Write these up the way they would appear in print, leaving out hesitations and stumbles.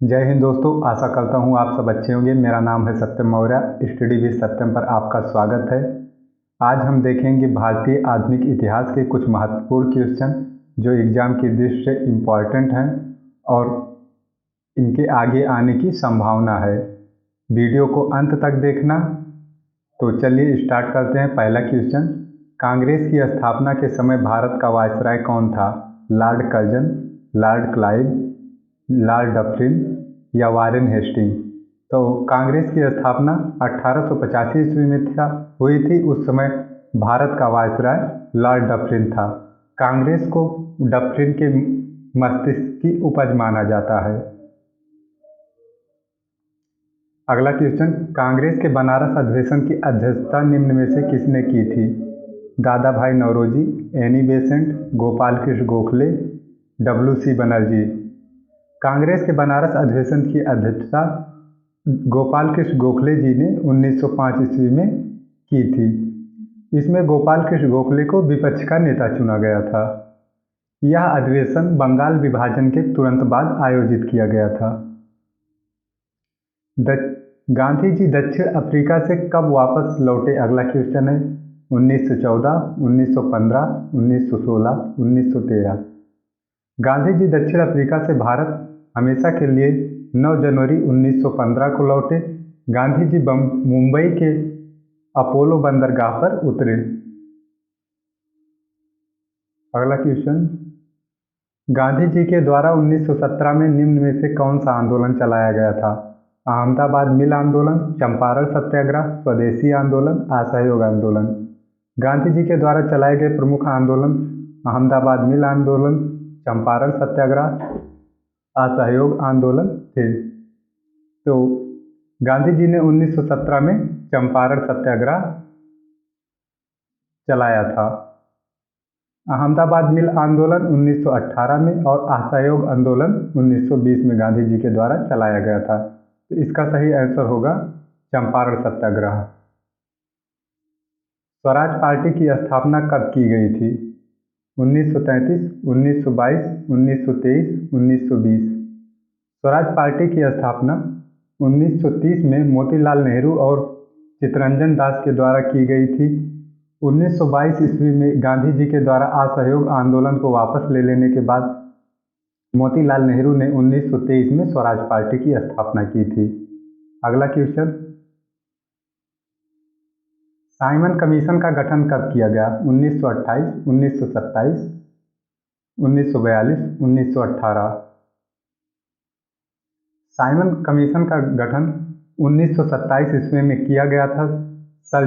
जय हिंद दोस्तों, आशा करता हूँ आप सब अच्छे होंगे। मेरा नाम है सत्यम मौर्य। स्टडी विद सत्यम पर आपका स्वागत है। आज हम देखेंगे भारतीय आधुनिक इतिहास के कुछ महत्वपूर्ण क्वेश्चन जो एग्जाम की दृष्टि से इम्पॉर्टेंट हैं और इनके आगे आने की संभावना है। वीडियो को अंत तक देखना। तो चलिए स्टार्ट करते हैं। पहला क्वेश्चन, कांग्रेस की स्थापना के समय भारत का वायसराय कौन था? Lord Curzon, Lord Clive, Lord Dufferin या वारेन हेस्टिंग? तो कांग्रेस की स्थापना 1885 ईस्वी में हुई थी। उस समय भारत का वायसराय लॉर्ड डफरिन था। कांग्रेस को डफरिन के मस्तिष्क की उपज माना जाता है। अगला क्वेश्चन, कांग्रेस के बनारस अधिवेशन की अध्यक्षता निम्न में से किसने की थी? दादा भाई नौरोजी, एनी बेसेंट, गोपाल कृष्ण गोखले, डब्ल्यू.सी. बनर्जी? कांग्रेस के बनारस अधिवेशन की अध्यक्षता गोपाल कृष्ण गोखले जी ने 1905 ईस्वी में की थी। इसमें गोपाल कृष्ण गोखले को विपक्ष का नेता चुना गया था। यह अधिवेशन बंगाल विभाजन के तुरंत बाद आयोजित किया गया था। गांधी जी दक्षिण अफ्रीका से कब वापस लौटे? अगला क्वेश्चन है 1914, 1915, 1916, 1913? गांधी जी दक्षिण अफ्रीका से भारत हमेशा के लिए 9 जनवरी 1915 को लौटे। गांधी जी मुंबई के अपोलो बंदरगाह पर उतरे। अगला क्वेश्चन, गांधी जी के द्वारा 1917 में निम्न में से कौन सा आंदोलन चलाया गया था? अहमदाबाद मिल आंदोलन, चंपारण सत्याग्रह, स्वदेशी आंदोलन, असहयोग आंदोलन? गांधी जी के द्वारा चलाए गए प्रमुख आंदोलन अहमदाबाद मिल आंदोलन, चंपारण सत्याग्रह, असहयोग आंदोलन थे। तो गांधी जी ने 1917 में चंपारण सत्याग्रह चलाया था। अहमदाबाद मिल आंदोलन 1918 में और असहयोग आंदोलन 1920 में गांधी जी के द्वारा चलाया गया था। तो इसका सही आंसर होगा चंपारण सत्याग्रह। स्वराज पार्टी की स्थापना कब की गई थी? 1933, 1922, 1923, 1920? स्वराज पार्टी की स्थापना 1930 में मोतीलाल नेहरू और चित्तरंजन दास के द्वारा की गई थी। 1922 ईस्वी में गांधी जी के द्वारा असहयोग आंदोलन को वापस ले लेने के बाद मोतीलाल नेहरू ने 1923 में स्वराज पार्टी की स्थापना की थी। अगला क्वेश्चन, साइमन कमीशन का गठन कब किया गया? 1928, 1927, 1942, 1918? साइमन कमीशन का गठन 1927 ईस्वी में किया गया था सर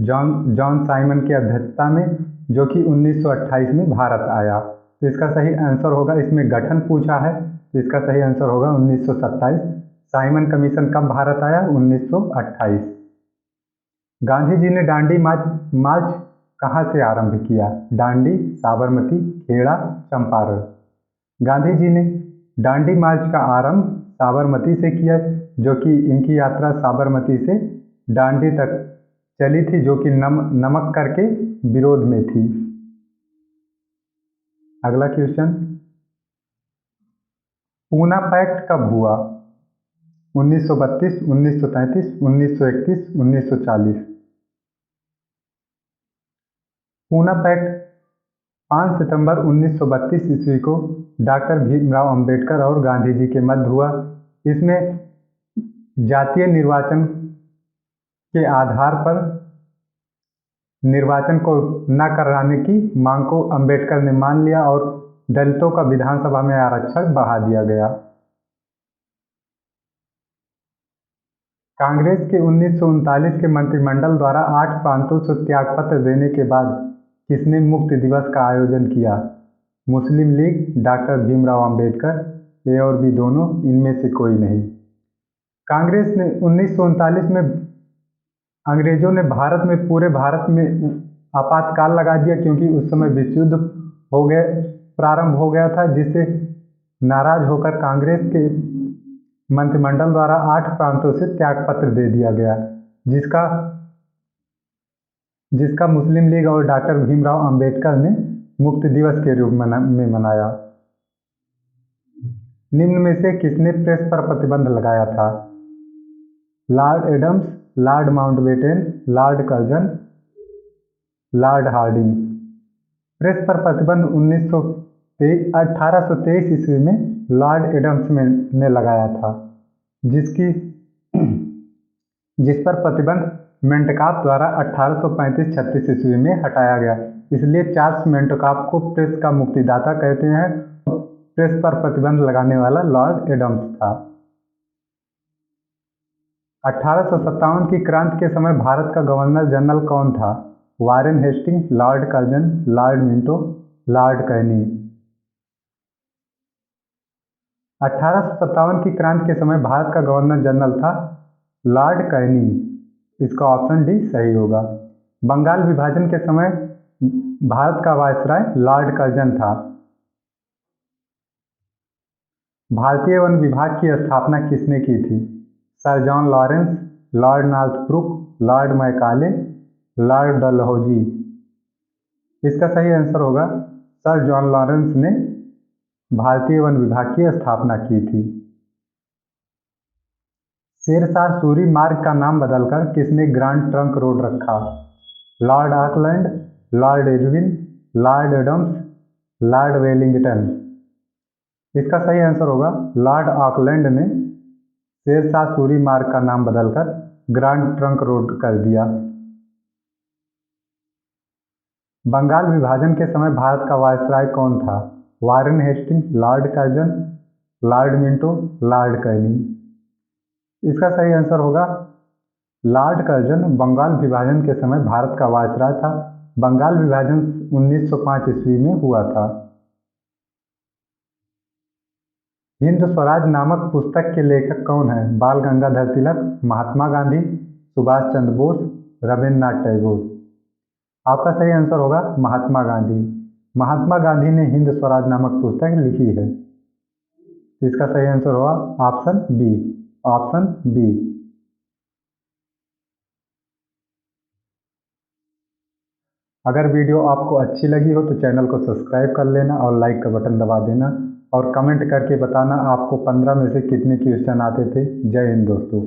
जॉन साइमन की अध्यक्षता में, जो कि 1928 में भारत आया। तो इसका सही आंसर होगा, इसमें गठन पूछा है तो इसका सही आंसर होगा 1927। साइमन कमीशन कब भारत आया? 1928। गांधी जी ने दांडी मार्च कहाँ से आरंभ किया? दांडी, साबरमती, खेड़ा, चंपारण? गांधी जी ने दांडी मार्च का आरंभ साबरमती से किया, जो कि इनकी यात्रा साबरमती से दांडी तक चली थी, जो कि नमक करके विरोध में थी। अगला क्वेश्चन, पूना पैक्ट कब हुआ? 1932, 1933, 1931, 1940? पूना पैक्ट 5 सितंबर 1932 ईस्वी को डॉक्टर भीमराव अंबेडकर और गांधी जी के मध्य हुआ। इसमें जातीय निर्वाचन के आधार पर निर्वाचन को न कराने की मांग को अंबेडकर ने मान लिया और दलितों का विधानसभा में आरक्षण बढ़ा दिया गया। कांग्रेस के 1939 के मंत्रिमंडल द्वारा 8 प्रांतों से त्यागपत्र देने के बाद किसने मुक्ति दिवस का आयोजन किया? मुस्लिम लीग, डॉक्टर भीमराव अंबेडकर, ए और बी दोनों, इनमें से कोई नहीं। कांग्रेस ने 1939 में अंग्रेजों ने पूरे भारत में आपातकाल लगा दिया, क्योंकि उस समय विश्व युद्ध प्रारंभ हो गया था, जिससे नाराज होकर कांग्रेस के मंत्रिमंडल द्वारा 8 प्रांतों से त्यागपत्र दे दिया गया, जिसका मुस्लिम लीग और डॉक्टर भीमराव अंबेडकर ने मुक्ति दिवस के रूप में मनाया। निम्न में से किसने प्रेस पर प्रतिबंध लगाया था? Lord Adams, Lord Mountbatten, Lord Curzon, Lord Hardinge. Press पर प्रतिबंध 1823 ईस्वी में लॉर्ड एडम्स ने लगाया था, जिस पर प्रतिबंध मेंटकाफ द्वारा 1835-36 ईस्वी में हटाया गया। इसलिए चार्ल्स मेंटकाफ को प्रेस का मुक्तिदाता कहते हैं। प्रेस पर प्रतिबंध लगाने वाला लॉर्ड एडम्स था। 1857 की क्रांति के समय भारत का गवर्नर जनरल कौन था? Warren Hasting, Lord Curzon, Lord Minto, Lord Canning. 1857 की क्रांति के समय भारत का गवर्नर जनरल था लॉर्ड कैनिंग। इसका ऑप्शन डी सही होगा। बंगाल विभाजन के समय भारत का वायसराय लॉर्ड कर्जन था। भारतीय वन विभाग की स्थापना किसने की थी? Sir John Lawrence, Lord Northbrook, Lord Macaulay, Lord Dalhousie. इसका सही आंसर होगा सर जॉन लॉरेंस ने भारतीय वन विभाग की स्थापना की थी। शेरशाह सूरी मार्ग का नाम बदलकर किसने ग्रांड ट्रंक रोड रखा? Lord Auckland, Lord Irwin, Lord Adams, Lord Wellington. इसका सही आंसर होगा लॉर्ड ऑकलैंड ने शेरशाह सूरी मार्ग का नाम बदलकर ग्रांड ट्रंक रोड कर दिया। बंगाल विभाजन के समय भारत का वायसराय कौन था? Warren Hasting, Lord Curzon, Lord Minto, Lord Canning. इसका सही आंसर होगा लॉर्ड कर्जन बंगाल विभाजन के समय भारत का वायसराय था। बंगाल विभाजन 1905 ईस्वी में हुआ था। हिंद स्वराज नामक पुस्तक के लेखक कौन है? बाल गंगाधर तिलक, महात्मा गांधी, सुभाष चंद्र बोस, रविन्द्रनाथ टैगोर। आपका सही आंसर होगा महात्मा गांधी। महात्मा गांधी ने हिंद स्वराज नामक पुस्तक लिखी है। इसका सही आंसर होगा ऑप्शन बी। Option B. अगर वीडियो आपको अच्छी लगी हो तो चैनल को सब्सक्राइब कर लेना और लाइक का बटन दबा देना और कमेंट करके बताना आपको 15 में से कितने क्वेश्चन आते थे। जय हिंद दोस्तों।